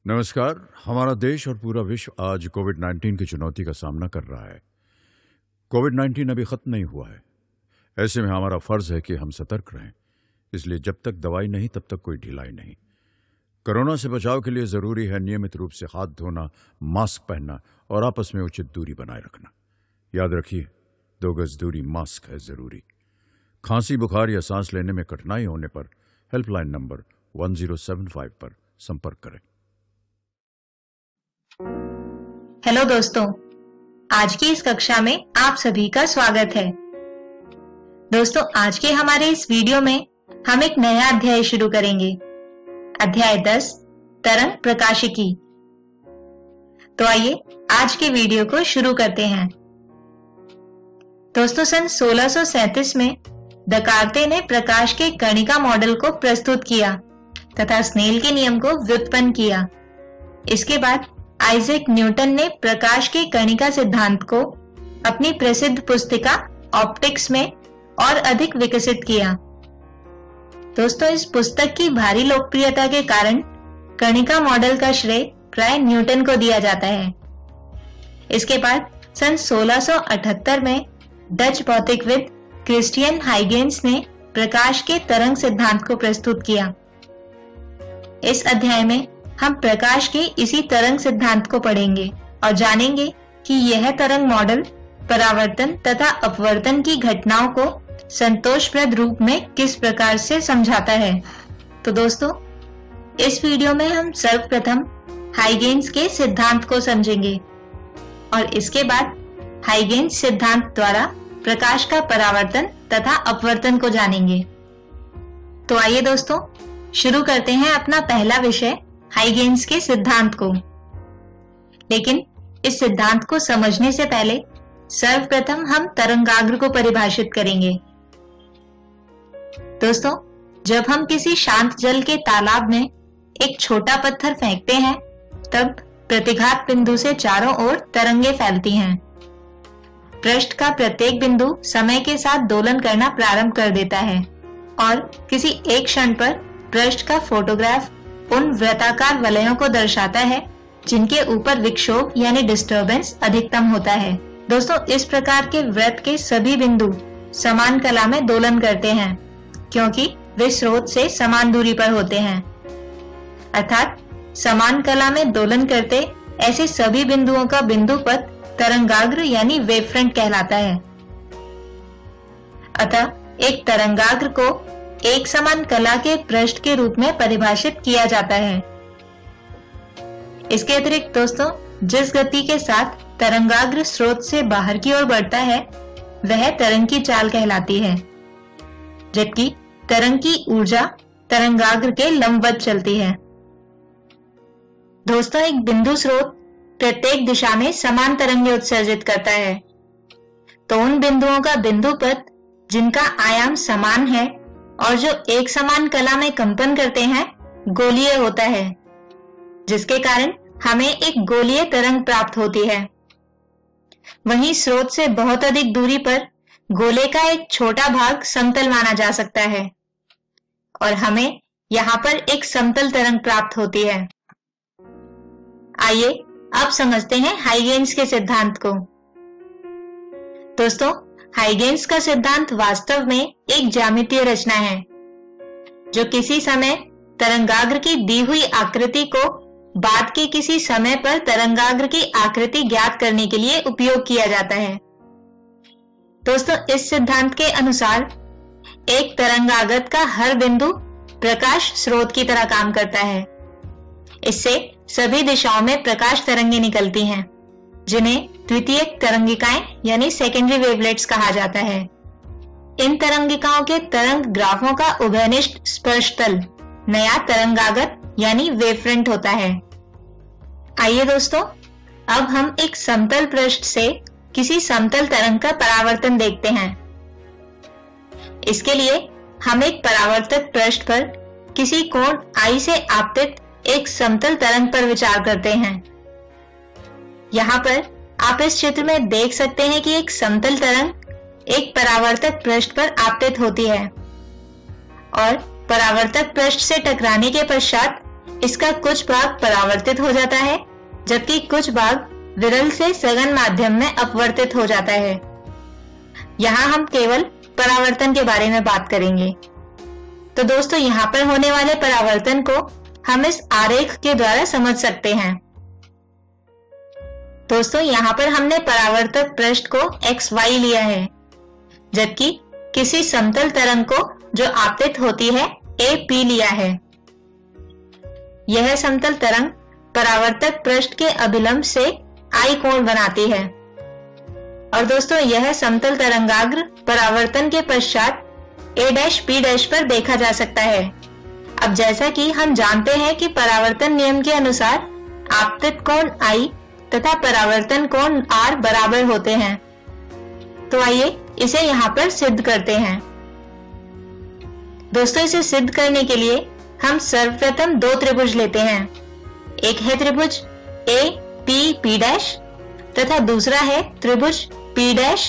नमस्कार। हमारा देश और पूरा विश्व आज कोविड-19 की चुनौती का सामना कर रहा है। कोविड-19 अभी खत्म नहीं हुआ है। ऐसे में हमारा फर्ज है कि हम सतर्क रहें। इसलिए जब तक दवाई नहीं तब तक कोई ढिलाई नहीं। कोरोना से बचाव के लिए जरूरी है नियमित रूप से हाथ धोना, मास्क पहनना और आपस में उचित दूरी बनाए रखना। याद रखिए, 2 गज दूरी मास्क है जरूरी। खांसी, बुखार या सांस लेने में कठिनाई होने पर हेल्पलाइन नंबर 1075 पर संपर्क करें। हेलो दोस्तों, आज की इस कक्षा में आप सभी का स्वागत है। दोस्तों, आज के हमारे इस वीडियो में हम एक नया अध्याय शुरू करेंगे। अध्याय 10, तरंग प्रकाशिकी। तो आइए आज के वीडियो को शुरू करते हैं। दोस्तों, सन 1637 में दकार्ते ने प्रकाश के कणिका मॉडल को प्रस्तुत किया तथा स्नेल के नियम को व्युत्पन्न किया। इसके बाद आइजैक न्यूटन ने प्रकाश के कणिका सिद्धांत को अपनी प्रसिद्ध पुस्तिका ऑप्टिक्स में और अधिक विकसित किया। दोस्तों, इस पुस्तक की भारी लोकप्रियता के कारण कणिका मॉडल का श्रेय प्राय न्यूटन को दिया जाता है। इसके बाद सन 1678 में डच भौतिकविद क्रिस्टियन हाइगेंस ने प्रकाश के तरंग सिद्धांत को प्रस्तुत किया। इस अध्याय में हम प्रकाश के इसी तरंग सिद्धांत को पढ़ेंगे और जानेंगे कि यह तरंग मॉडल परावर्तन तथा अपवर्तन की घटनाओं को संतोषप्रद रूप में किस प्रकार से समझाता है। तो दोस्तों, इस वीडियो में हम सर्वप्रथम हाइगेंस के सिद्धांत को समझेंगे और इसके बाद हाइगेंस सिद्धांत द्वारा प्रकाश का परावर्तन तथा अपवर्तन को जानेंगे। तो आइए दोस्तों, शुरू करते हैं अपना पहला विषय, हाइगेंस के सिद्धांत को। लेकिन इस सिद्धांत को समझने से पहले सर्वप्रथम हम तरंगाग्र को परिभाषित करेंगे। दोस्तों, जब हम किसी शांत जल के तालाब में एक छोटा पत्थर फेंकते हैं, तब प्रतिघात बिंदु से चारों ओर तरंगे फैलती हैं। पृष्ठ का प्रत्येक बिंदु समय के साथ दोलन करना प्रारंभ कर देता है और किसी एक क्षण पर पृष्ठ का फोटोग्राफ उन वृत्ताकार वलयों को दर्शाता है जिनके ऊपर विक्षोभ यानी डिस्टर्बेंस अधिकतम होता है। दोस्तों, इस प्रकार के वृत्त के सभी बिंदु समान कला में दोलन करते हैं क्योंकि वे स्रोत से समान दूरी पर होते हैं। अर्थात समान कला में दोलन करते ऐसे सभी बिंदुओं का बिंदु पथ तरंगाग्र यानी वेवफ्रंट कहलाता है। अतः एक तरंगाग्र को एक समान कला के पृष्ठ के रूप में परिभाषित किया जाता है। इसके अतिरिक्त दोस्तों, जिस गति के साथ तरंगाग्र स्रोत से बाहर की ओर बढ़ता है वह तरंग की चाल कहलाती है, जबकि तरंग की ऊर्जा तरंगाग्र के लंबवत चलती है। दोस्तों, एक बिंदु स्रोत प्रत्येक दिशा में समान तरंगें उत्सर्जित करता है, तो उन बिंदुओं का बिंदु पथ जिनका आयाम समान है और जो एक समान कला में कंपन करते हैं गोलीय होता है, जिसके कारण हमें एक गोलीय तरंग प्राप्त होती है। वहीं स्रोत से बहुत अधिक दूरी पर गोले का एक छोटा भाग समतल माना जा सकता है और हमें यहाँ पर एक समतल तरंग प्राप्त होती है। आइए अब समझते हैं हाइगेंस के सिद्धांत को। दोस्तों, हाइगेंस का सिद्धांत वास्तव में एक ज्यामितीय रचना है जो किसी समय तरंगाग्र की दी हुई आकृति को बाद के किसी समय पर तरंगाग्र की आकृति ज्ञात करने के लिए उपयोग किया जाता है। दोस्तों, इस सिद्धांत के अनुसार एक तरंगागत का हर बिंदु प्रकाश स्रोत की तरह काम करता है। इससे सभी दिशाओं में प्रकाश तरंगें निकलती हैं, जिन्हें द्वितीयक तरंगिकाएं यानी सेकेंडरी वेवलेट्स कहा जाता है। इन तरंगिकाओं के तरंग ग्राफों का उभयनिष्ठ स्पर्श तल नया तरंगागत यानी वेवफ्रंट होता है। आइए दोस्तों, अब हम एक समतल पृष्ठ से किसी समतल तरंग का परावर्तन देखते हैं। इसके लिए हम एक परावर्तक पृष्ठ पर किसी कोण I से आपतित एक समतल तरंग पर विचार करते हैं। यहाँ पर आप इस चित्र में देख सकते हैं कि एक समतल तरंग एक परावर्तक पृष्ठ पर आपतित होती है और परावर्तक पृष्ठ से टकराने के पश्चात इसका कुछ भाग परावर्तित हो जाता है, जबकि कुछ भाग विरल से सघन माध्यम में अपवर्तित हो जाता है। यहाँ हम केवल परावर्तन के बारे में बात करेंगे। तो दोस्तों, यहाँ पर होने वाले परावर्तन को हम इस आरेख के द्वारा समझ सकते हैं। दोस्तों, यहाँ पर हमने परावर्तक पृष्ठ को XY लिया है, जबकि किसी समतल तरंग को जो आपतित होती है AP लिया है। यह समतल तरंग परावर्तक पृष्ठ के अभिलंब से I कोण बनाती है। और दोस्तों, यह समतल तरंगाग्र परावर्तन के पश्चात A', P' पर देखा जा सकता है। अब जैसा कि हम जानते हैं कि परावर्तन नियम के अनुसार आपतित कोण I तथा परावर्तन कोण R बराबर होते हैं। तो आइए इसे यहाँ पर सिद्ध करते हैं। दोस्तों, इसे सिद्ध करने के लिए हम सर्वप्रथम दो त्रिभुज लेते हैं। एक है त्रिभुज APP' तथा दूसरा है त्रिभुज P'A',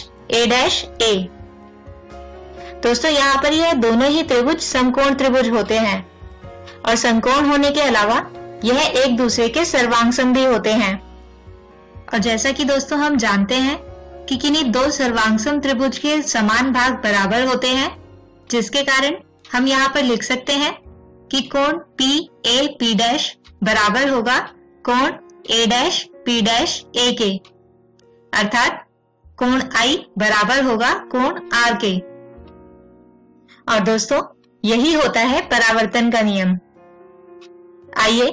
दोस्तों, यहाँ पर यह दोनों ही त्रिभुज समकोण त्रिभुज होते हैं और समकोण होने के अलावा यह एक दूसरे के सर्वांगसम भी होते हैं। और जैसा कि दोस्तों हम जानते हैं कि किन्हीं दो सर्वांगसम त्रिभुज के समान भाग बराबर होते हैं, जिसके कारण हम यहाँ पर लिख सकते हैं कि कोण PAP' बराबर होगा कोण A', के, अर्थात कोण I बराबर होगा कोण R के। और दोस्तों, यही होता है परावर्तन का नियम। आइए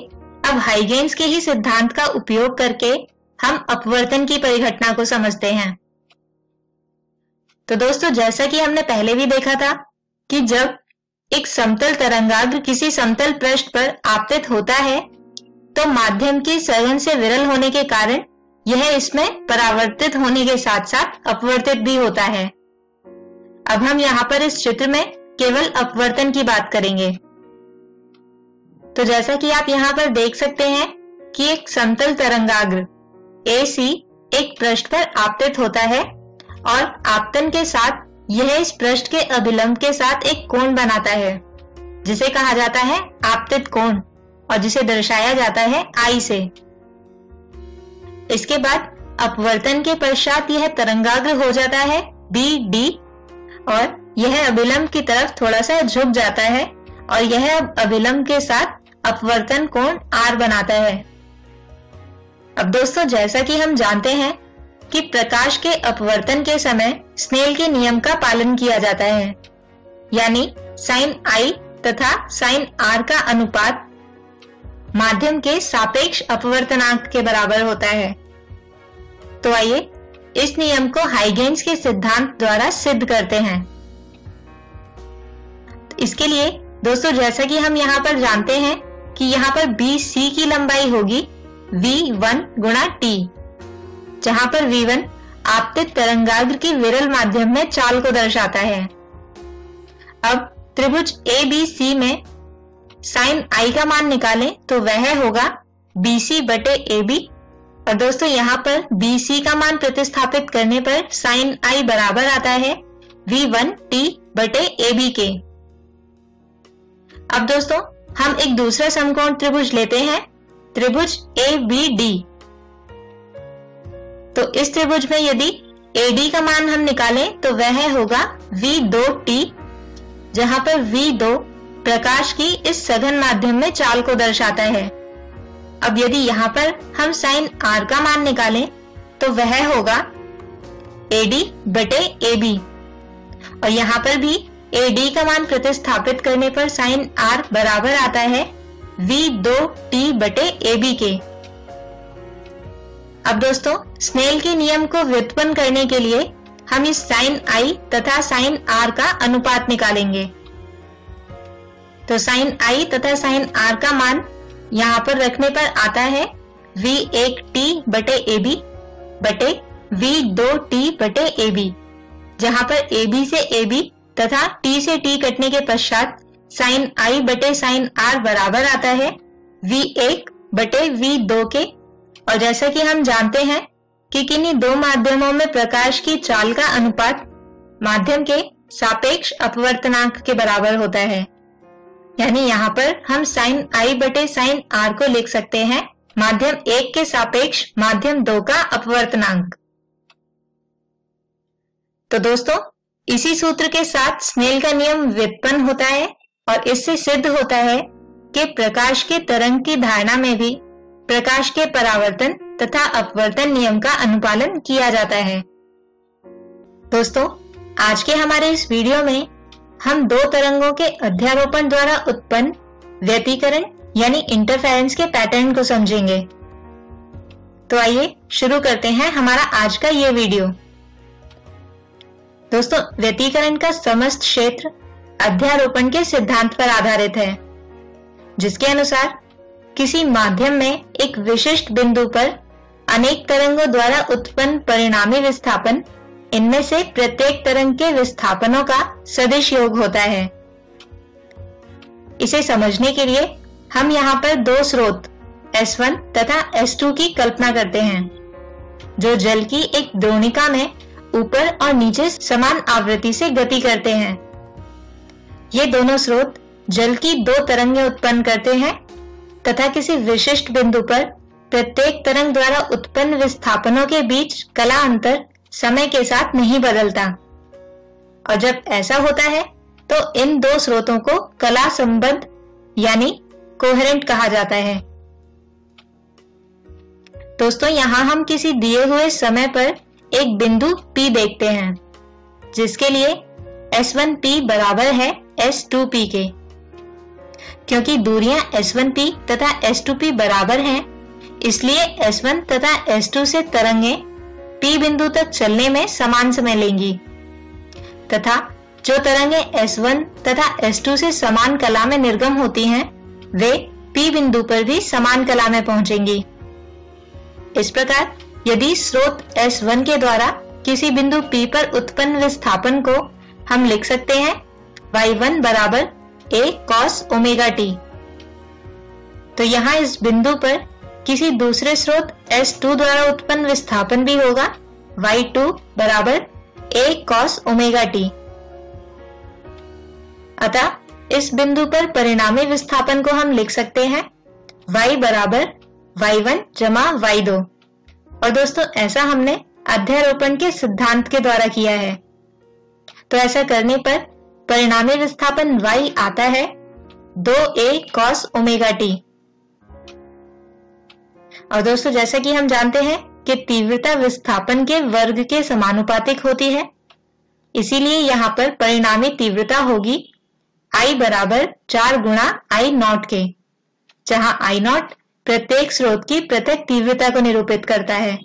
अब हाइगेन्स के ही सिद्धांत का उपयोग करके हम अपवर्तन की परिघटना को समझते हैं। तो दोस्तों, जैसा कि हमने पहले भी देखा था कि जब एक समतल तरंगाग्र किसी समतल पृष्ठ पर आपतित होता है तो माध्यम की सघन से विरल होने के कारण यह इसमें परावर्तित होने के साथ साथ अपवर्तित भी होता है। अब हम यहाँ पर इस चित्र में केवल अपवर्तन की बात करेंगे। तो जैसा कि आप यहाँ पर देख सकते हैं कि एक समतल तरंगाग्र AC एक पृष्ठ पर आपतित होता है और आपतन के साथ यह इस पृष्ठ के अभिलंब के साथ एक कोण बनाता है, जिसे कहा जाता है आपतित कोण और जिसे दर्शाया जाता है I से। इसके बाद अपवर्तन के पश्चात यह तरंगाग्र हो जाता है BD और यह अभिलंब की तरफ थोड़ा सा झुक जाता है और यह अभिलंब के साथ अपवर्तन कोण R बनाता है। अब दोस्तों, जैसा कि हम जानते हैं कि प्रकाश के अपवर्तन के समय स्नेल के नियम का पालन किया जाता है, यानी sin I तथा sin R का अनुपात माध्यम के सापेक्ष अपवर्तनांक के बराबर होता है। तो आइए इस नियम को हाइगेन्स के सिद्धांत द्वारा सिद्ध करते हैं। इसके लिए दोस्तों, जैसा कि हम यहाँ पर जानते हैं कि यहाँ पर BC की लंबाई होगी V1 गुणा T, जहां पर V1 आपतित तरंगाग्र की विरल माध्यम में चाल को दर्शाता है। अब त्रिभुज ABC में sin I का मान निकालें तो वह होगा BC बटे AB। और दोस्तों, यहाँ पर BC का मान प्रतिस्थापित करने पर sin I बराबर आता है V1T बटे AB के। अब दोस्तों, हम एक दूसरा समकोण त्रिभुज लेते हैं, त्रिभुज ABD। तो इस त्रिभुज में यदि AD का मान हम निकालें तो वह होगा V2T, जहां पर V2 प्रकाश की इस सघन माध्यम में चाल को दर्शाता है। अब यदि यहाँ पर हम sin R का मान निकालें तो वह होगा AD बटे AB और यहाँ पर भी AD का मान प्रतिस्थापित करने पर sin R बराबर आता है V2T बटे AB के। अब दोस्तों, स्नेल के नियम को व्युत्पन्न करने के लिए हम इस sin I तथा sin R का अनुपात निकालेंगे। तो sin I तथा sin R का मान यहाँ पर रखने पर आता है V1T बटे AB बटे V2T बटे AB, जहां पर AB से AB तथा T से T कटने के पश्चात sin I बटे sin R बराबर आता है V1 बटे V2 के। और जैसा कि हम जानते हैं कि किन्हीं दो माध्यमों में प्रकाश की चाल का अनुपात माध्यम के सापेक्ष अपवर्तनांक के बराबर होता है। यानी यहाँ पर हम साइन I बटे साइन R को लिख सकते हैं माध्यम 1 के सापेक्ष माध्यम 2 का अपवर्तनांक। तो दोस्तों, इसी सूत्र के साथ स्नेल का नियम व्युत्पन्न होता है और इससे सिद्ध होता है कि प्रकाश के तरंग की धारणा में भी प्रकाश के परावर्तन तथा अपवर्तन नियम का अनुपालन किया जाता है। दोस्तों, आज के हमारे इस वीडियो में हम दो तरंगों के अध्यारोपण द्वारा उत्पन्न व्यतिकरण यानी इंटरफेरेंस के पैटर्न को समझेंगे। तो आइए शुरू करते हैं हमारा आज का ये वीडियो। दोस्तों, व्यतिकरण का समस्त क्षेत्र अध्यारोपण के सिद्धांत पर आधारित है, जिसके अनुसार किसी माध्यम में एक विशिष्ट बिंदु पर अनेक तरंगों द्वारा उत्पन्न परिणामी विस्थापन इनमें से प्रत्येक तरंग के विस्थापनों का सदिश योग होता है। इसे समझने के लिए हम यहाँ पर दो स्रोत S1 तथा S2 की कल्पना करते हैं, जो जल की एक द्रोणिका में ऊपर और नीचे समान आवृत्ति से गति करते हैं। ये दोनों स्रोत जल की दो तरंगें उत्पन्न करते हैं तथा किसी विशिष्ट बिंदु पर प्रत्येक तरंग द्वारा उत्पन्न विस्थापनों के बीच कला अंतर समय के साथ नहीं बदलता, और जब ऐसा होता है तो इन दो स्रोतों को कला संबद्ध यानी कोहेरेंट कहा जाता है। दोस्तों, यहाँ हम किसी दिए हुए समय पर एक बिंदु P देखते हैं, जिसके लिए S1P बराबर है S2P के। क्योंकि दूरियां S1P तथा S2P बराबर हैं, इसलिए S1 तथा S2 से तरंगें P बिंदु तक चलने में समान समय लेंगी तथा जो तरंगें S1 तथा S2 से समान कला में निर्गम होती हैं, वे P बिंदु पर भी समान कला में पहुंचेंगी। इस प्रकार यदि स्रोत S1 के द्वारा किसी बिंदु P पर उत्पन्न विस्थापन को हम लिख सकते हैं Y1 बराबर A cos ओमेगा t, तो यहाँ इस बिंदु पर किसी दूसरे स्रोत S2 द्वारा उत्पन्न विस्थापन भी होगा Y2 बराबर A cos ओमेगा t। अतः इस बिंदु पर परिणामी विस्थापन को हम लिख सकते हैं Y बराबर Y1 जमा Y2। और दोस्तों, ऐसा हमने अध्यारोपण के सिद्धांत के द्वारा किया है। तो ऐसा करने पर परिणामी विस्थापन Y आता है 2A cos ओमेगा t। और दोस्तों, जैसा कि हम जानते हैं कि तीव्रता विस्थापन के वर्ग के समानुपातिक होती है, इसीलिए यहाँ पर परिणामी तीव्रता होगी I बराबर 4 गुणा I नॉट के, जहां I नॉट प्रत्येक स्रोत की पृथक तीव्रता को निरूपित करता है।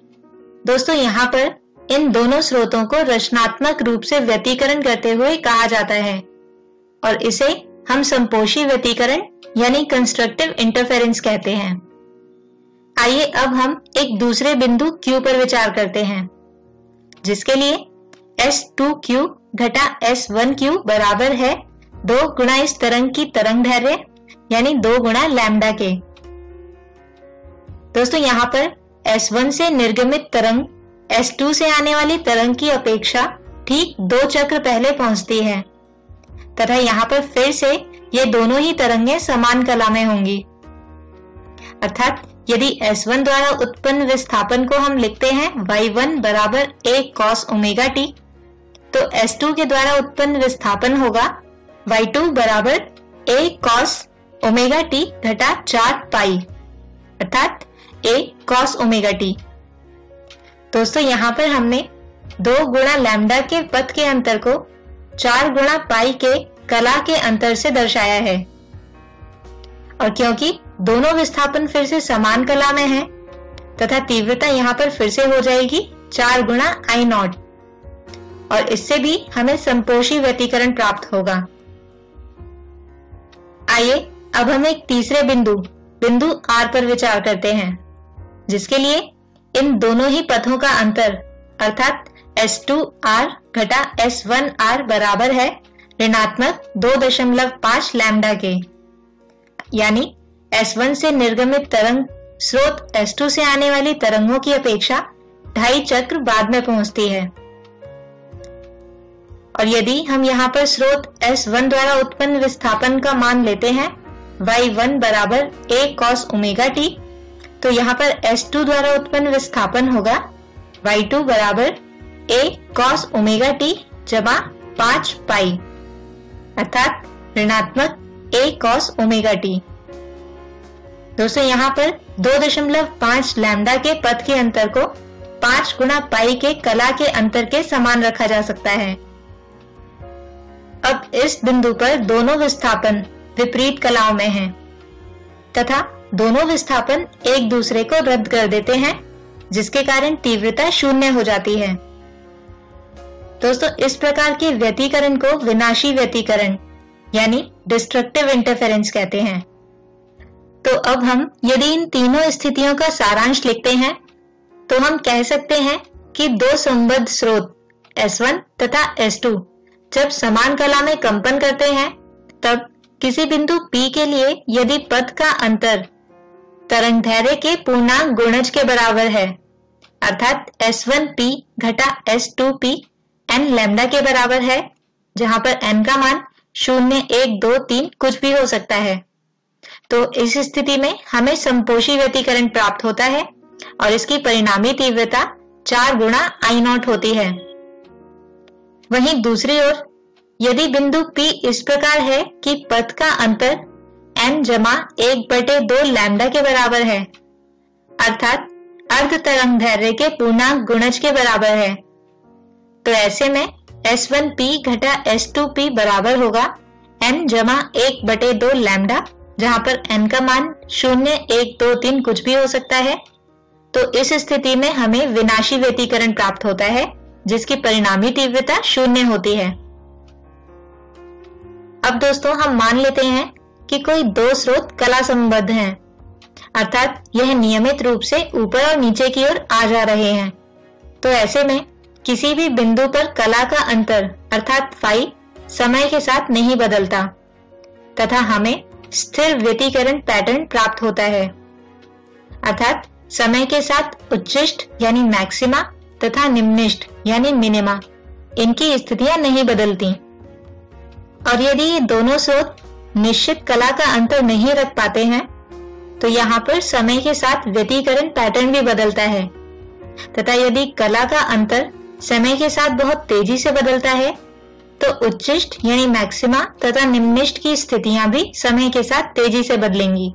दोस्तों, यहाँ पर इन दोनों स्रोतों को रचनात्मक रूप से व्यतिकरण करते हुए कहा जाता है और इसे हम संपोषी व्यतिकरण यानी कंस्ट्रक्टिव इंटरफेरेंस कहते हैं। आइए अब हम एक दूसरे बिंदु Q पर विचार करते हैं, जिसके लिए S2Q घटा S1Q बराबर है 2 गुणा इस तरंग की तरंग दैर्घ्य यानी 2 गुणा लैम्डा के। दोस्तों, यहाँ पर S1 से निर्गमित तरंग S2 से आने वाली तरंग की अपेक्षा ठीक 2 चक्र पहले पहुंचती है तथा यहाँ पर फिर से ये दोनों ही तरंगें समान कला में होंगी। अर्थात यदि S1 द्वारा उत्पन्न विस्थापन को हम लिखते हैं Y1 बराबर A cos ओमेगा t, तो S2 के द्वारा उत्पन्न विस्थापन होगा Y2 बराबर A cos ओमेगा t घटा 4 पाई अर्थात A cos ओमेगा t। दोस्तों, यहाँ पर हमने 2 गुणा लैम्डा के पथ के अंतर को 4 गुणा पाई के कला के अंतर से दर्शाया है, और क्योंकि दोनों विस्थापन फिर से समान कला में है तथा तीव्रता यहाँ पर फिर से हो जाएगी 4 गुणा I नॉट, और इससे भी हमें संपोषी व्यतिकरण प्राप्त होगा। आइए अब हम एक तीसरे बिंदु R पर विचार करते हैं, जिसके लिए इन दोनों ही पथों का अंतर अर्थात S2R घटा S1R बराबर है ऋणात्मक 2.5 लैम्डा के, यानी S1 से निर्गमित तरंग स्रोत S2 से आने वाली तरंगों की अपेक्षा 2.5 चक्र बाद में पहुंचती है। और यदि हम यहाँ पर स्रोत S1 द्वारा उत्पन्न विस्थापन का मान लेते हैं y1 बराबर a cos ओमेगा t, तो यहाँ पर S2 द्वारा उत्पन्न विस्थापन होगा y2 बराबर a cos ओमेगा t जमा 5 पाई, अर्थात ऋणात्मक a cos ओमेगा t। दोस्तों यहाँ पर 2.5 लैम्डा के पद के अंतर को 5 गुना पाई के कला के अंतर के समान रखा जा सकता है। अब इस बिंदु पर दोनों विस्थापन विपरीत कलाओं में हैं तथा दोनों विस्थापन एक दूसरे को रद्द कर देते हैं, जिसके कारण तीव्रता शून्य हो जाती है। दोस्तों इस प्रकार के व्यतिकरण को विनाशी व्यतिकरण यानी डिस्ट्रक्टिव इंटरफेरेंस कहते हैं। तो अब हम यदि इन तीनों स्थितियों का सारांश लिखते हैं तो हम कह सकते हैं कि दो संबद्ध स्रोत S1 तथा S2 जब समान कला में कंपन करते हैं तब किसी बिंदु P के लिए यदि पथ का अंतर तरंगदैर्घ्य के पूर्णांक गुणज के बराबर है, अर्थात S1P घटा S2P n लैम्डा के बराबर है, जहां पर n का मान 0, 1, 2, 3 कुछ भी हो सकता है, तो इस स्थिति में हमें समपोषी व्यतिकरण प्राप्त होता है और इसकी परिणामी तीव्रता 4 गुणा I0 होती है। वहीं दूसरी ओर यदि बिंदु P इस प्रकार है कि पथ का अंतर n जमा 1/2 लैम्डा के बराबर है, अर्थात अर्ध तरंगदैर्घ्य के पूर्णांक गुणज के बराबर है, तो ऐसे में S1P घटा S2P बराबर होगा n जमा 1/2 लैम्डा, जहां पर n का मान 0, 1, 2, 3 कुछ भी हो सकता है। तो इस स्थिति में हमें विनाशी व्यतिकरण प्राप्त होता है, जिसकी परिणामी तीव्रता 0 होती है। अब दोस्तों हम मान लेते हैं कि कोई दो स्रोत कला संबद्ध हैं, अर्थात यह नियमित रूप से ऊपर और नीचे की ओर आ जा रहे हैं। तो ऐसे में किसी भी बिंदु पर कला का अंतर अर्थात फाई समय के साथ नहीं बदलता तथा हमें स्थिर व्यतिकरण पैटर्न प्राप्त होता है, अर्थात समय के साथ उच्चिष्ट यानी मैक्सिमा तथा निम्निष्ट यानी मिनिमा इनकी स्थितियां नहीं बदलती। और यदि ये दोनों स्रोत निश्चित कला का अंतर नहीं रख पाते हैं तो यहाँ पर समय के साथ व्यतिकरण पैटर्न भी बदलता है, तथा यदि कला का अंतर समय के साथ बहुत तेजी से बदलता है तो उच्चिष्ट यानी मैक्सिमा तथा निम्निष्ट की स्थितियां भी समय के साथ तेजी से बदलेंगी।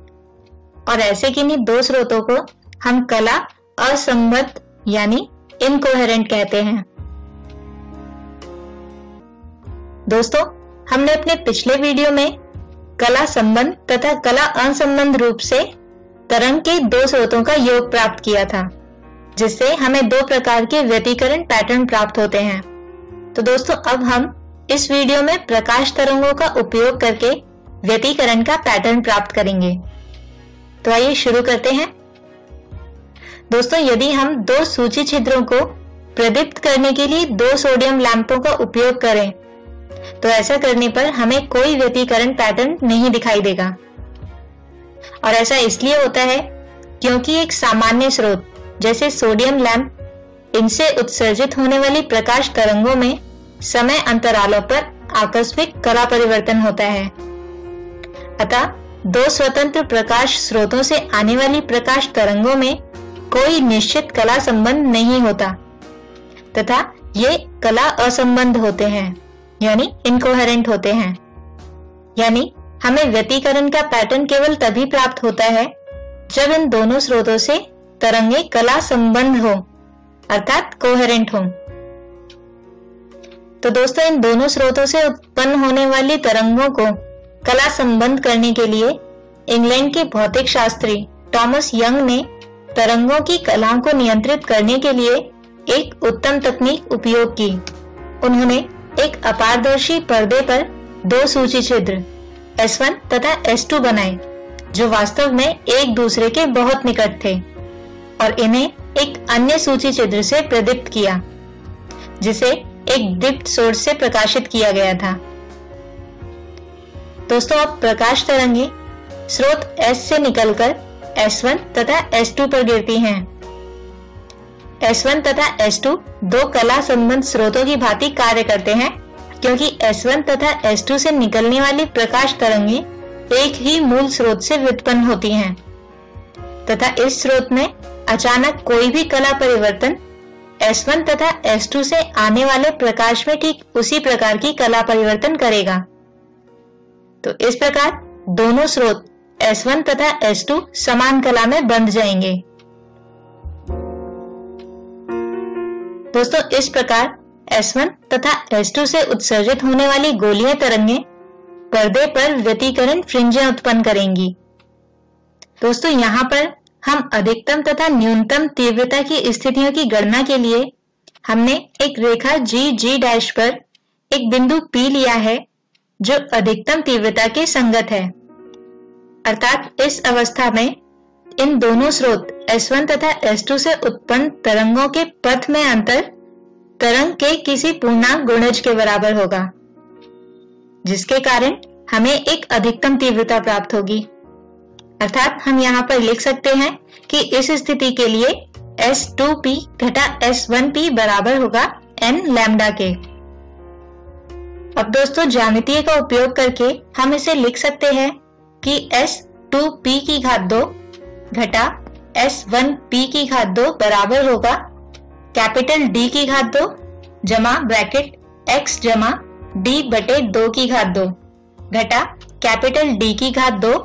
और ऐसे किन्हीं दो स्रोतों को हम कला असंबद्ध यानी इनकोहेरेंट कहते हैं। दोस्तों हमने अपने पिछले वीडियो में कला संबंध तथा कला असंबद्ध रूप से तरंग के दो स्रोतों का योग प्राप्त किया था, जिससे हमें दो प्रकार के व्यतिकरण पैटर्न प्राप्त होते हैं। तो दोस्तों अब हम इस वीडियो में प्रकाश तरंगों का उपयोग करके व्यतिकरण का पैटर्न प्राप्त करेंगे। तो आइए शुरू करते हैं। दोस्तों यदि हम दो सूची छिद्रों को प्रदीप्त करने के लिए 2 सोडियम लैंपों का उपयोग करें तो ऐसा करने पर हमें कोई व्यतिकरण पैटर्न नहीं दिखाई देगा। और ऐसा इसलिए होता है क्योंकि एक सामान्य स्रोत जैसे सोडियम लैंप इनसे उत्सर्जित होने वाली प्रकाश तरंगों में समय अंतरालों पर आकस्मिक कला परिवर्तन होता है। अतः दो स्वतंत्र प्रकाश स्रोतों से आने वाली प्रकाश तरंगों में कोई निश्चित कला संबंध नहीं होता तथा ये कला असंबद्ध होते हैं यानी इनकोहेरेंट होते हैं। यानी हमें व्यतिकरण का पैटर्न केवल तभी प्राप्त होता है जब इन दोनों स्रोतों से तरंगे कला संबंध हो अर्थात कोहेरेंट हो। तो दोस्तों इन दोनों स्रोतों से उत्पन्न होने वाली तरंगों को कला संबंध करने के लिए इंग्लैंड के भौतिक शास्त्री थॉमस यंग ने तरंगों की कलाओं को नियंत्रित करने के लिए एक उत्तम तकनीक उपयोग की। उन्होंने एक अपारदर्शी पर्दे पर 2 सूची छिद्र S1 तथा S2 बनाए जो वास्तव में एक दूसरे के बहुत निकट थे और इन्हें एक अन्य सूची छिद्र से प्रदीप्त किया जिसे एक दीप्त सोर्स से प्रकाशित किया गया था। दोस्तों अब प्रकाश तरंगे स्रोत S से निकलकर S1 तथा S2 पर गिरती हैं। S1 तथा S2 दो कला संबंध स्रोतों की भांति कार्य करते हैं क्योंकि S1 तथा S2 से निकलने वाली प्रकाश तरंगें एक ही मूल स्रोत से व्युत्पन्न होती हैं तथा इस स्रोत में अचानक कोई भी कला परिवर्तन S1 तथा S2 से आने वाले प्रकाश में ठीक उसी प्रकार की कला परिवर्तन करेगा। तो इस प्रकार दोनों स्रोत S1 तथा S2 समान कला में बंध जाएंगे। दोस्तों, इस प्रकार S1 तथा S2 से उत्सर्जित होने वाली गोलीय तरंगें पर्दे पर व्यतिकरण फ्रिंजें उत्पन्न करेंगी। दोस्तों, यहाँ पर हम अधिकतम तथा न्यूनतम तीव्रता की स्थितियों की गणना के लिए हमने एक रेखा G' पर एक बिंदु P लिया है जो अधिकतम तीव्रता के संगत है। अर्थात इस अवस्था में इन दोनों स्रोत S1 तथा S2 से उत्पन्न तरंगों के पथ में अंतर तरंग के किसी पूर्णांक गुणज के बराबर होगा, जिसके कारण हमें एक अधिकतम तीव्रता प्राप्त होगी। अर्थात हम यहाँ पर लिख सकते हैं कि इस स्थिति के लिए S2P घटा S1P बराबर होगा n लैम्डा के। अब दोस्तों, ज्यामितीय का उपयोग करके हम इसे लिख सकते हैं कि S2P की घात 2 घटा S1P की घात 2 बराबर होगा कैपिटल D की घात 2 जमा ब्रैकेट x जमा D बटे 2 की घात 2 घटा कैपिटल D की घात 2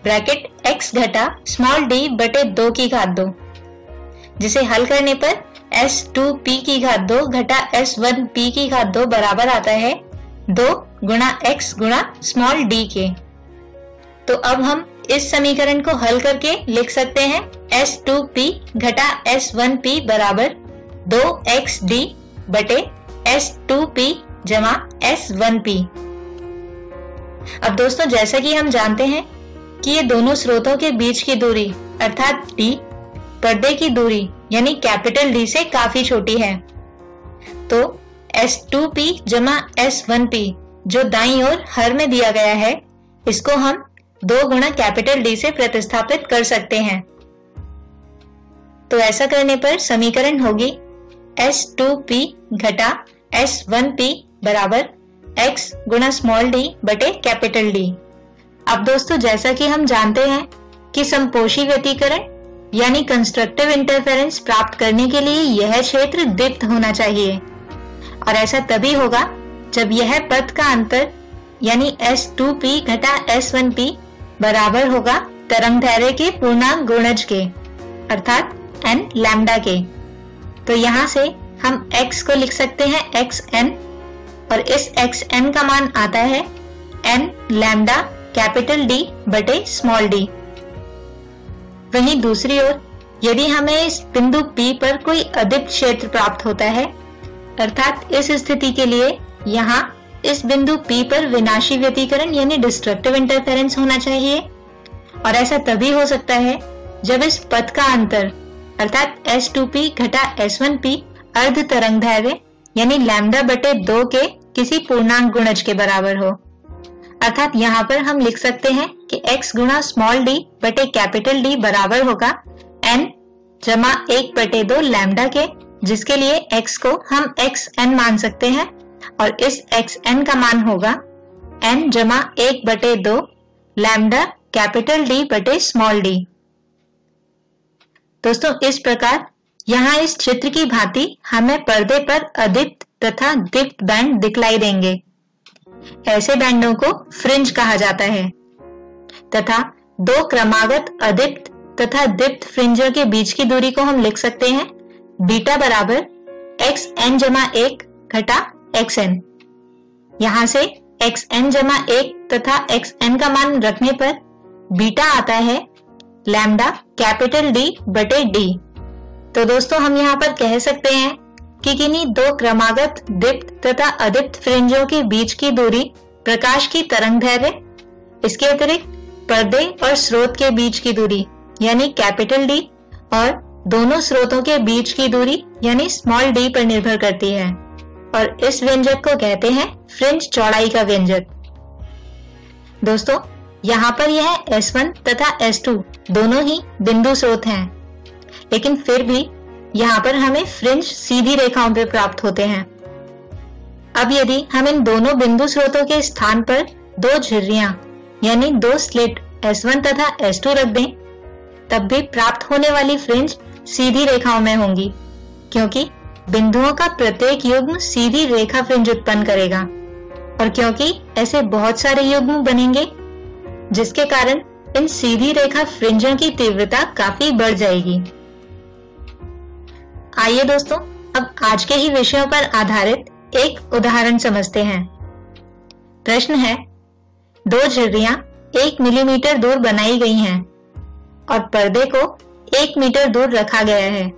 ब्रैकेट x घटा स्मॉल d बटे 2 की घात 2, जिसे हल करने पर S2P की घात 2 घटा S1P की घात 2 बराबर आता है 2 गुणा x गुणा स्मॉल d के। तो अब हम इस समीकरण को हल करके लिख सकते हैं S2P घटा S1P बराबर 2xd बटे S2P जमा S1P। अब दोस्तों, जैसा कि हम जानते हैं कि ये दोनों स्रोतों के बीच की दूरी अर्थात D पर्दे की दूरी यानी कैपिटल D से काफी छोटी है, तो S2P जमा S1P जो दाईं ओर हर में दिया गया है, इसको हम 2 गुणा कैपिटल D से प्रतिस्थापित कर सकते हैं। तो ऐसा करने पर समीकरण होगी S2P घटा S1P बराबर x गुणा स्मॉल d बटे कैपिटल D। अब दोस्तों, जैसा कि हम जानते हैं कि समपोषी व्यतिकरण यानी कंस्ट्रक्टिव इंटरफेरेंस प्राप्त करने के लिए यह क्षेत्र दीप्त होना चाहिए, और ऐसा तभी होगा जब यह पथ का अंतर यानी S2P घटा S1P बराबर होगा तरंगदैर्घ्य के पूर्णांक गुणज के अर्थात n लैम्डा के। तो यहाँ से हम x को लिख सकते हैं xn, और इस xn का मान आता है n लैम्डा कैपिटल D बटे स्मॉल d। वहीं दूसरी ओर यदि हमें इस बिंदु P पर कोई अदीप्त क्षेत्र प्राप्त होता है, अर्थात इस स्थिति के लिए यहाँ इस बिंदु P पर विनाशी व्यतिकरण यानी डिस्ट्रक्टिव इंटरफेरेंस होना चाहिए, और ऐसा तभी हो सकता है जब इस पथ का अंतर अर्थात S2P घटा S1P अर्ध तरंगदैर्घ्य यानी लैम्डा बटे 2 के किसी पूर्णांक गुणज के बराबर हो। अर्थात यहाँ पर हम लिख सकते हैं कि x गुणा स्मॉल d बटे कैपिटल D बराबर होगा n जमा 1 बटे 2 लैम्डा के, जिसके लिए x को हम xn मान सकते हैं, और इस xn का मान होगा n जमा 1 बटे 2 लैम्डा कैपिटल D बटे स्मॉल d। दोस्तों, इस प्रकार यहाँ इस चित्र की भांति हमें पर्दे पर अदीप्त तथा दीप्त बैंड दिखलाई देंगे। ऐसे बैंडों को फ्रिंज कहा जाता है तथा 2 क्रमागत अदीप्त तथा दीप्त फ्रिंजों के बीच की दूरी को हम लिख सकते हैं बीटा बराबर xn जमा 1 घटा xn। यहाँ से xn जमा 1 तथा xn का मान रखने पर बीटा आता है लैम्डा कैपिटल D बटे D। तो दोस्तों, हम यहाँ पर कह सकते हैं कि किन्हीं 2 क्रमागत दीप्त तथा अदीप्त फ्रिंजों के बीच की दूरी प्रकाश की तरंगदैर्घ्य, इसके अतिरिक्त पर्दे और स्रोत के बीच की दूरी यानी कैपिटल D और दोनों स्रोतों के बीच की दूरी यानी स्मॉल d पर निर्भर करती है, और इस व्यंजक को कहते हैं फ्रिंज चौड़ाई का व्यंजक। दोस्तों, यहाँ पर यह S1 तथा S2 दोनों ही बिंदु स्रोत हैं, लेकिन फिर भी यहाँ पर हमें फ्रिंज सीधी रेखाओं पर प्राप्त होते हैं। अब यदि हम इन दोनों बिंदु स्रोतों के स्थान पर दो झिर्रियां यानी दो स्लिट S1 तथा S2 रख दें, तब भी प्राप्त होने वाली फ्रिंज सीधी रेखाओं में होंगी, क्योंकि बिंदुओं का प्रत्येक युग्म सीधी रेखा फ्रिंज उत्पन्न करेगा और क्योंकि ऐसे बहुत सारे युग्म बनेंगे, जिसके कारण इन सीधी रेखा फ्रिंजों की तीव्रता काफी बढ़ जाएगी। आइए दोस्तों, अब आज के ही विषयों पर आधारित एक उदाहरण समझते हैं। प्रश्न है, दो झिर्रियां 1 मिलीमीटर दूर बनाई गई हैं और पर्दे को 1 मीटर दूर रखा गया है।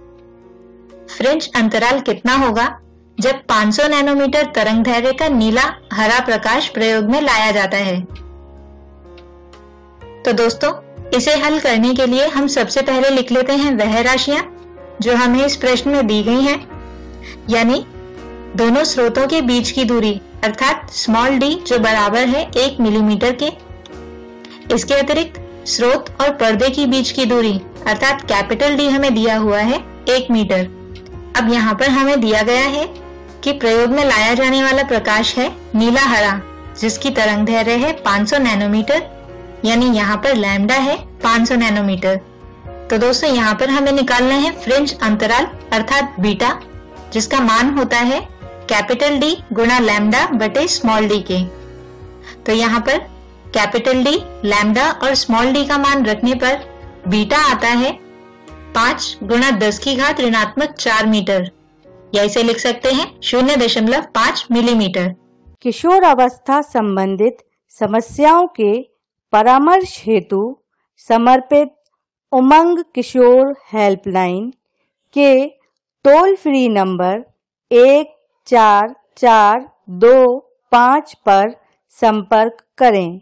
फ्रिंज अंतराल कितना होगा जब 500 नैनोमीटर तरंगदैर्घ्य का नीला हरा प्रकाश प्रयोग में लाया जाता है? तो दोस्तों, इसे हल करने के लिए हम सबसे पहले लिख लेते हैं वह राशियां जो हमें इस प्रश्न में दी गई हैं, यानी दोनों स्रोतों के बीच की दूरी अर्थात स्मॉल d जो बराबर है 1 मिलीमीटर के। इसके अतिरिक्त स्रोत और पर्दे की बीच की दूरी अर्थात कैपिटल D हमें दिया हुआ है 1 मीटर। अब यहाँ पर हमें दिया गया है कि प्रयोग में लाया जाने वाला प्रकाश है नीला हरा, जिसकी तरंगदैर्घ्य है 500 नैनोमीटर, यानी यहाँ पर लैम्डा है 500 नैनोमीटर। तो दोस्तों, यहाँ पर हमें निकालना है फ्रिंज अंतराल अर्थात बीटा, जिसका मान होता है कैपिटल D गुणा लैम्डा बटे स्मॉल d के। तो यहाँ पर कैपिटल D, लैम्डा और स्मॉल d का मान रखने पर बीटा आता है 5 गुणा 10 की घात ऋणात्मक 4 मीटर, या इसे लिख सकते हैं 0.5 मिलीमीटर। किशोर अवस्था संबंधित समस्याओं के परामर्श हेतु समर्पित उमंग किशोर हेल्पलाइन के टोल फ्री नंबर 144225 पर संपर्क करें।